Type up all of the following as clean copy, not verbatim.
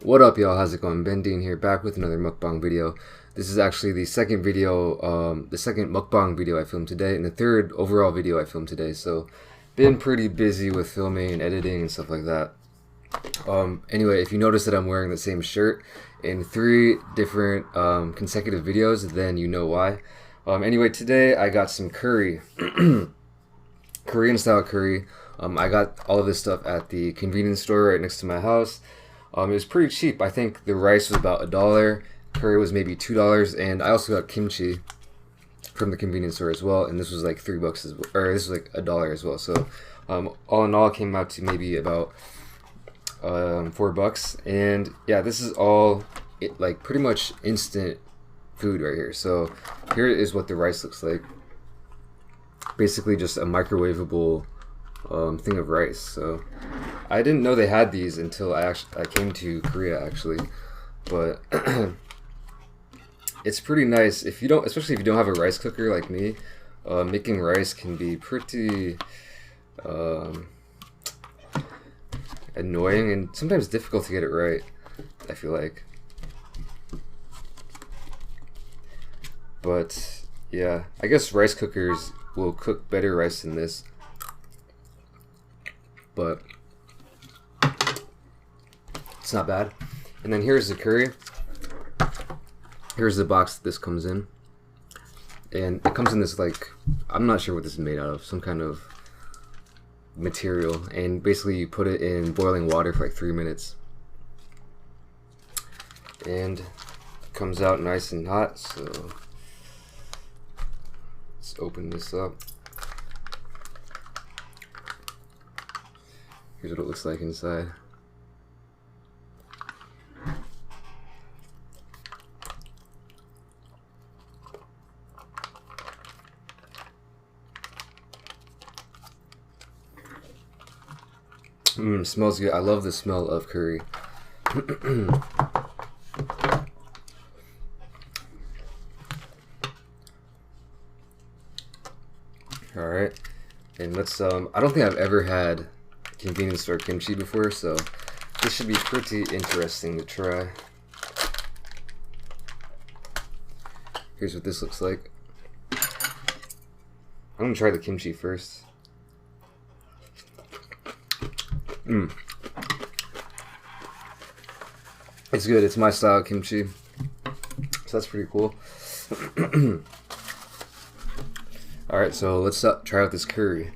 What up, y'all? How's it going? BenDeen here, back with another mukbang video. This is actually the second video, the second mukbang video I filmed today, and the third overall video I filmed today. So, been pretty busy with filming and editing and stuff like that. Anyway, if you notice that I'm wearing the same shirt in 3 different consecutive videos, then you know why. Anyway, today I got some curry, Korean style curry. I got all of this stuff at the convenience store right next to my house. It was pretty cheap. I think the rice was about $1, curry was maybe $2, and I also got kimchi from the convenience store as well. And this was like $3 as well, or this was like $1 as well. So all in all, it came out to maybe about $4. And yeah, this is all like pretty much instant food right here. So here is what the rice looks like. Basically, just a microwavable thing of rice. So I didn't know they had these until I came to Korea actually, but it's pretty nice if you don't, especially if you don't have a rice cooker like me. Making rice can be pretty annoying and sometimes difficult to get it right, I feel like. But yeah, I guess rice cookers will cook better rice than this, but it's not bad. And then here's the curry. Here's the box that this comes in. And it comes in this, like, I'm not sure what this is made out of, some kind of material. And basically you put it in boiling water for like 3 minutes. And it comes out nice and hot, so let's open this up. Here's what it looks like inside. Smells good. I love the smell of curry. Alright. And let's I don't think I've ever had convenience store kimchi before, so this should be pretty interesting to try. Here's what this looks like. I'm gonna try the kimchi first. It's good. It's my style kimchi, so that's pretty cool. Alright, so let's try out this curry.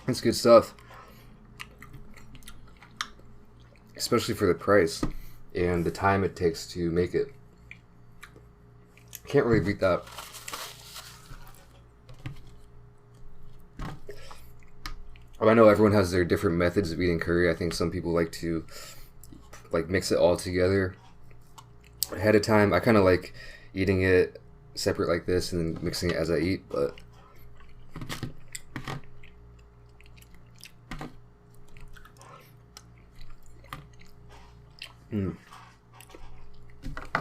It's good stuff, especially for the price and the time it takes to make it. Can't really beat that. I know everyone has their different methods of eating curry. I think some people like to mix it all together ahead of time. I kind of like eating it separate like this and then mixing it as I eat, but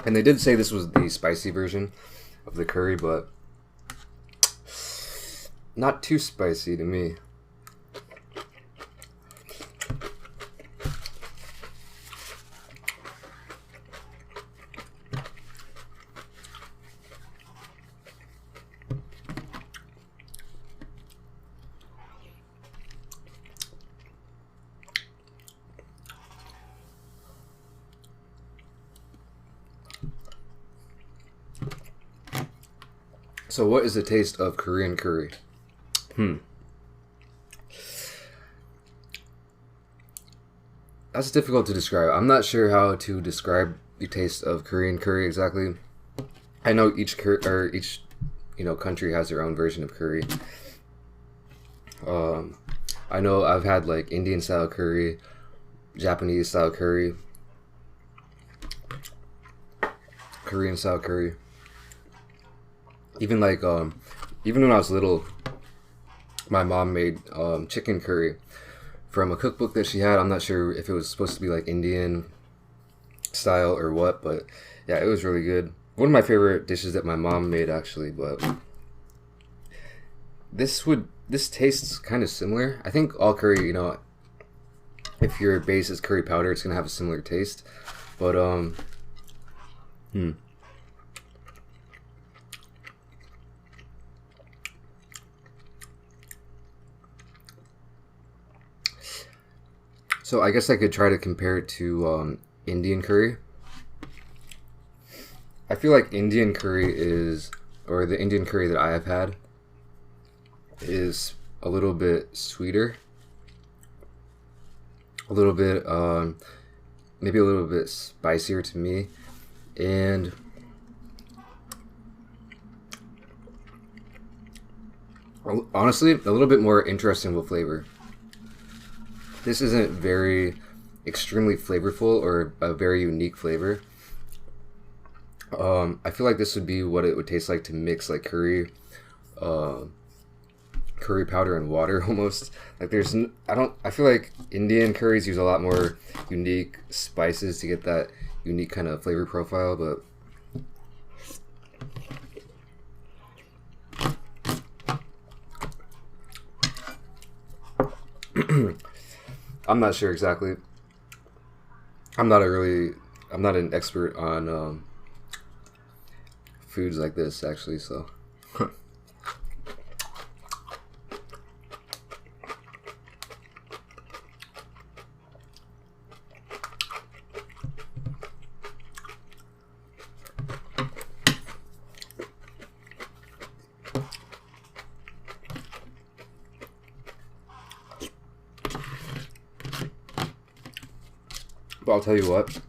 and they did say this was the spicy version of the curry, but not too spicy to me. So what is the taste of Korean curry? That's difficult to describe. I'm not sure how to describe the taste of Korean curry exactly. I know each country has their own version of curry. I know I've had like Indian style curry, Japanese style curry, Korean style curry. Even like even when I was little, my mom made chicken curry from a cookbook that she had. I'm not sure if it was supposed to be like Indian style or what, but yeah, it was really good. One of my favorite dishes that my mom made actually, but this tastes kind of similar. I think all curry, you know, if your base is curry powder, it's gonna have a similar taste. But So I guess I could try to compare it to Indian curry. I feel like Indian curry is, or the Indian curry that I have had, is a little bit sweeter, a little bit, maybe a little bit spicier to me, and honestly, a little bit more interesting with flavor. This isn't very extremely flavorful or a very unique flavor. I feel like this would be what it would taste like to mix like curry powder and water almost. Like I feel like Indian curries use a lot more unique spices to get that unique kind of flavor profile, but I'm not sure exactly. I'm not an expert on foods like this actually, so but I'll tell you what.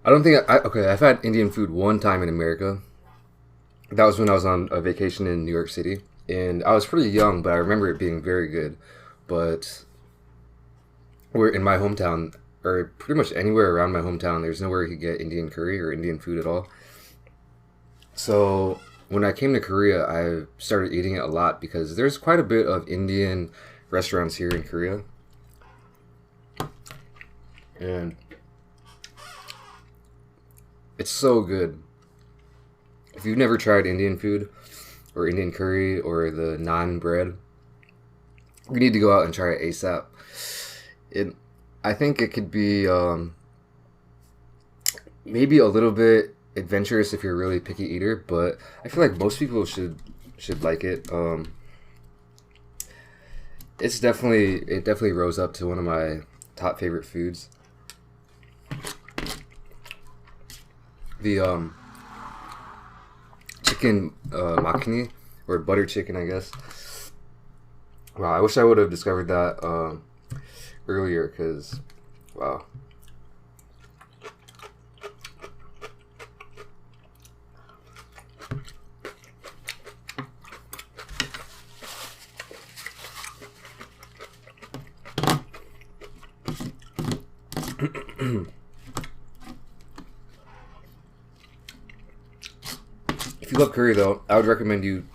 I don't think okay, I've had Indian food one time in America. That was when I was on a vacation in New York City, and I was pretty young, but I remember it being very good. But we're in my hometown, or pretty much anywhere around my hometown, there's nowhere you could get Indian curry or Indian food at all. So when I came to Korea, I started eating it a lot because there's quite a bit of Indian restaurants here in Korea. And it's so good. If you've never tried Indian food or Indian curry or the naan bread, you need to go out and try it ASAP. I think it could be maybe a little bit adventurous if you're a really picky eater, but I feel like most people should like it. It definitely rose up to one of my top favorite foods. The chicken makhani, or butter chicken, I guess. Wow, I wish I would have discovered that earlier, because wow. If you love curry, though, I would recommend you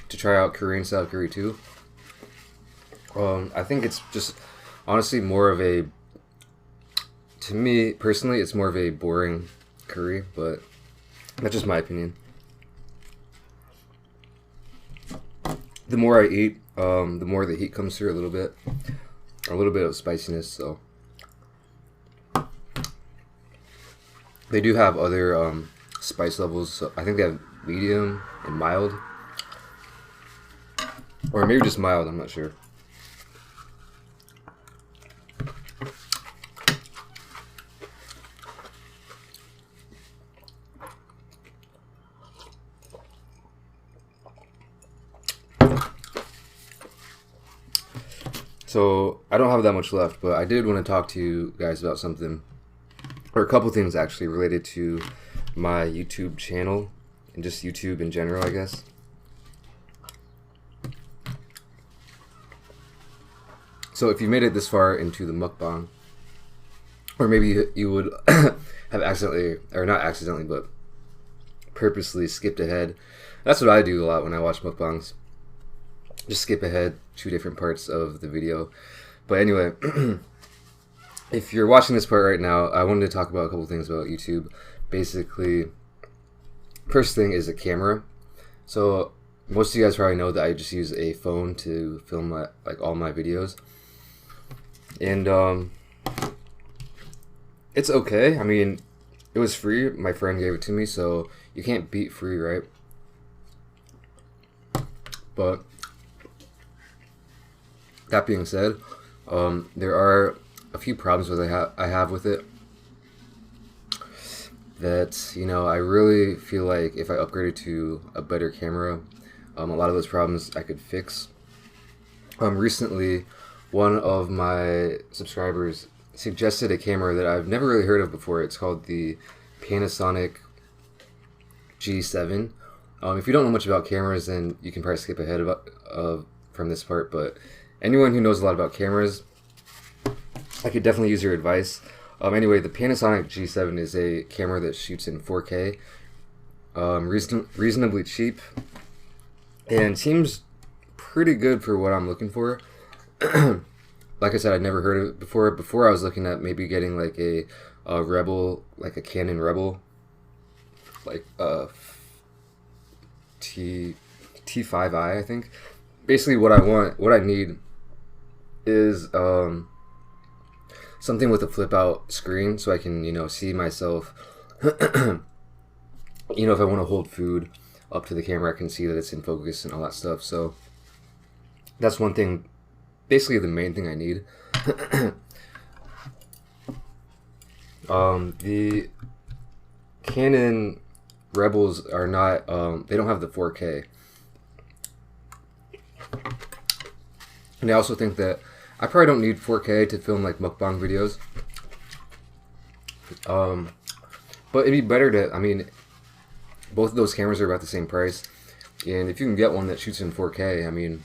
to try out Korean style curry too. I think it's just honestly more of a, to me personally, it's more of a boring curry, but that's just my opinion. The more I eat, the more the heat comes through a little bit of spiciness. So they do have other spice levels. So I think they have medium and mild, or maybe just mild. I'm not sure. So I don't have that much left, but I did want to talk to you guys about something, or a couple things actually, related to my YouTube channel and just YouTube in general, I guess. So if you made it this far into the mukbang, or maybe you would have accidentally, or not accidentally, but purposely skipped ahead. That's what I do a lot when I watch mukbangs. Just skip ahead 2 different parts of the video. But anyway, if you're watching this part right now, I wanted to talk about a couple things about YouTube. Basically, first thing is a camera. So most of you guys probably know that I just use a phone to film all my videos, and it's okay. I mean, it was free. My friend gave it to me, so you can't beat free, right? But that being said, there are a few problems I have with it. That, you know, I really feel like if I upgraded to a better camera, a lot of those problems I could fix. Recently, one of my subscribers suggested a camera that I've never really heard of before. It's called the Panasonic G7. If you don't know much about cameras, then you can probably skip ahead from this part, but anyone who knows a lot about cameras, I could definitely use your advice. Anyway, the Panasonic G7 is a camera that shoots in 4K, reasonably cheap, and seems pretty good for what I'm looking for. Like I said, I'd never heard of it before. Before I was looking at maybe getting like a Rebel, like a Canon Rebel, like T5i, I think. Basically, what I need is something with a flip out screen, so I can, you know, see myself. You know, if I want to hold food up to the camera, I can see that it's in focus and all that stuff. So that's one thing, basically the main thing I need. The Canon Rebels are not, they don't have the 4K. And I also think that I probably don't need 4K to film like mukbang videos. But it'd be better to, I mean, both of those cameras are about the same price. And if you can get one that shoots in 4K, I mean,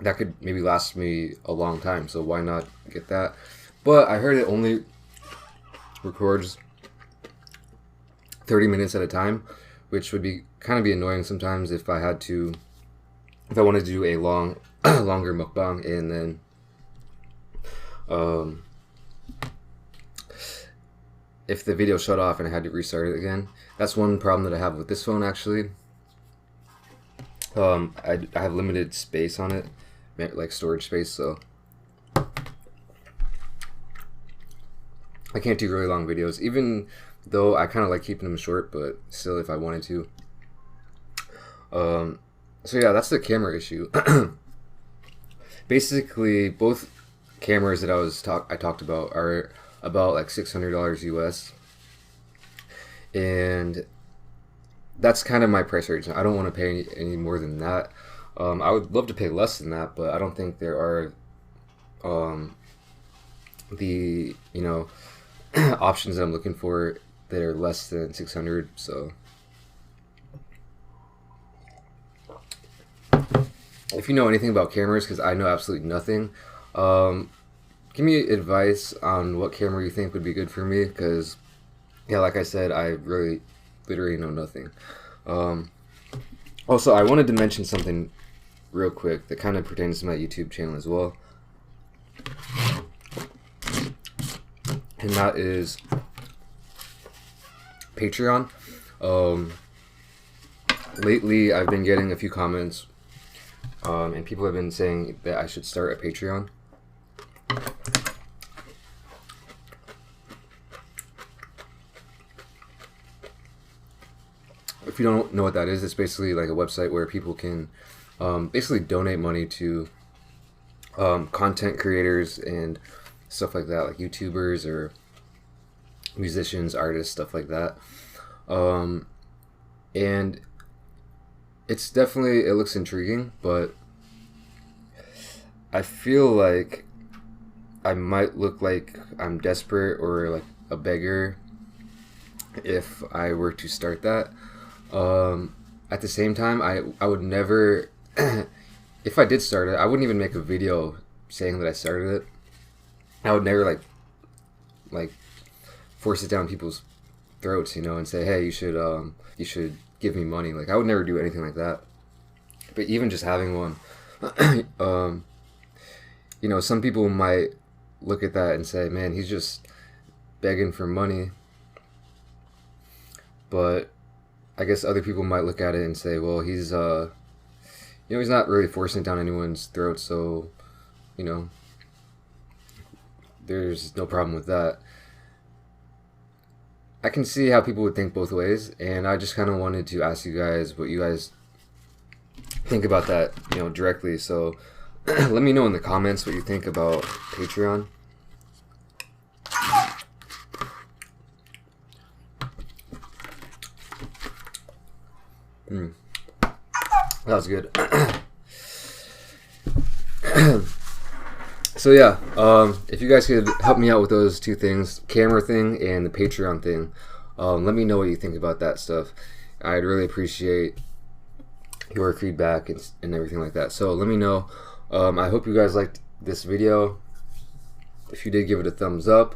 that could maybe last me a long time. So why not get that? But I heard it only records 30 minutes at a time, which would be kind of annoying sometimes if I wanted to do a longer mukbang, and then if the video shut off and I had to restart it again. That's one problem that I have with this phone, actually. I have limited space on it, like storage space, so I can't do really long videos, even though I kind of like keeping them short, but still, if I wanted to. So yeah, that's the camera issue. Basically, both cameras that I talked about are about like $600 US, and that's kind of my price range. I don't want to pay any more than that. I would love to pay less than that, but I don't think there are the, you know, options that I'm looking for that are less than 600. So if you know anything about cameras, because I know absolutely nothing, give me advice on what camera you think would be good for me, because yeah, like I said, I really literally know nothing. Also, I wanted to mention something real quick that kind of pertains to my YouTube channel as well, and that is Patreon. Lately I've been getting a few comments, and people have been saying that I should start a Patreon. If you don't know what that is, it's basically like a website where people can basically donate money to content creators and stuff like that, like YouTubers or musicians, artists, stuff like that. And it's definitely, it looks intriguing, but I feel like I might look like I'm desperate or like a beggar if I were to start that. At the same time, I would never, if I did start it, I wouldn't even make a video saying that I started it. I would never like force it down people's throats, you know, and say, hey, you should give me money. Like, I would never do anything like that. But even just having one, you know, some people might look at that and say, man, he's just begging for money. But I guess other people might look at it and say, well, he's he's not really forcing it down anyone's throat, so there's no problem with that. I can see how people would think both ways, and I just kind of wanted to ask you guys what you guys think about that, directly. So let me know in the comments what you think about Patreon. That was good. So yeah, if you guys could help me out with those two things, camera thing and the Patreon thing, let me know what you think about that stuff. I'd really appreciate your feedback and everything like that. So let me know. I hope you guys liked this video. If you did, give it a thumbs up.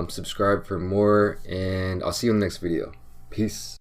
Subscribe for more, and I'll see you in the next video. Peace.